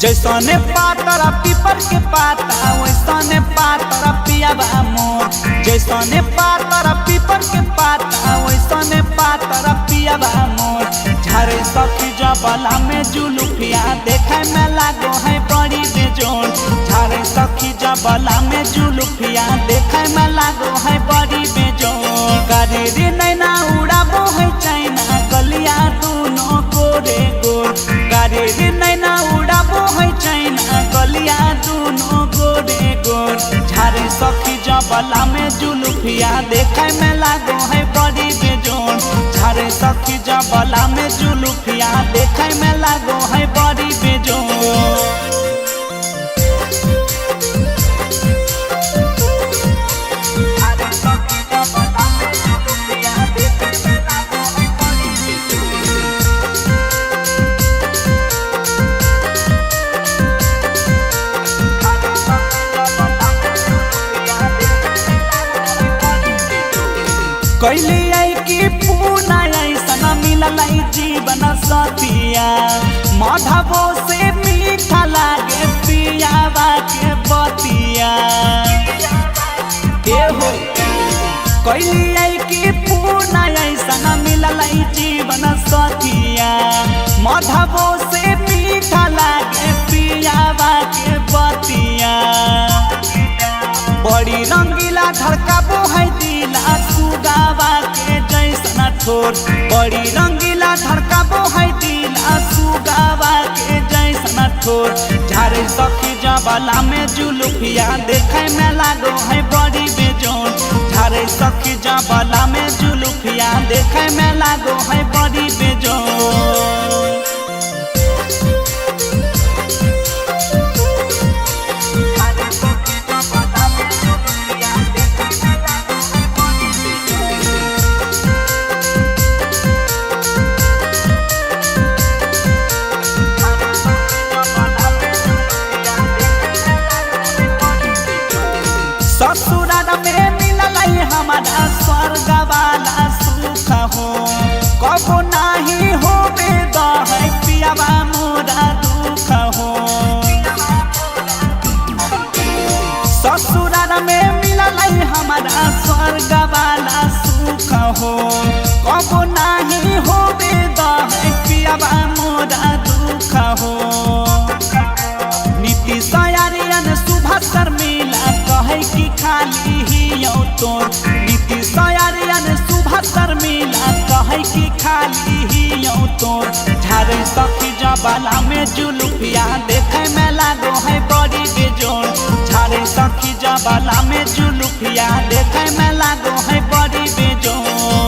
जैसने पातरा पीपर के पाता वैसने पातरा पियाबा मोर। जैसने पातरा पीपर के पाता वैसने पातरा पियाबा मोर। झारे सखी जबला में जुलुफिया देखे में लागो है बड़ी बेजोन। झारे सखी जबला में जुलुफिया देखे में लागो है बड़ी बेजोन। करेरी नैना उड़ाबो है चाइना गलिया दोनों गोरे गोर। करेरी नैना उड़ाबो है चाइना गलिया दोनों गोरे गोर। झारे सखी जबला में जुलुफिया देखे में लागो है बड़ी बेजोन। झारे सखी जबला में जुलुफिया देखे में लागो है बड़ी बेजोन। कैली आई की पूना ऐसा मिलल जीवन सतिया। माधवो से मीठा लागे पियावा के बतिया। कैली आई की पूना ऐसा मिलल जीवन सतिया। माधवो से मीठा लागे पियावा के बतिया। बड़ी रंगीला धड़काबो है दिला सुगावा के जैसना ठोर। बड़ी रंगीला धड़काबो है दिला सुगावा के जैसना ठोर। झारे सखी जबला में जुलुफिया देखे में लागो है बड़ी बेजोन। झारे सखी जबला में जुलुफिया देखे में लागो है बड़ी बेजोन। ससुराल में मिलल हमारा स्वर्ग वाला सुख हो। कबो नहीं होबे दहै पियावा मोरा दुख हो। ससुराल में मिलल हमारा स्वर्ग वाला सुख हो। कबो नहीं होबे दहै पियावा मोरा दुख हो। नीति सयारियन सुबह शर्मिला कहे कि खाली ही यौ तोर। नीति सयारियन सुबह शर्मिला कहे कि खाली ही यौ तोर। झारे सखी जबला में जुलुफिया देखे में लागो है बड़ी बेजोन। झारे सखी जबला में जुलुफिया देखे में लागो है बड़ी बेजोन।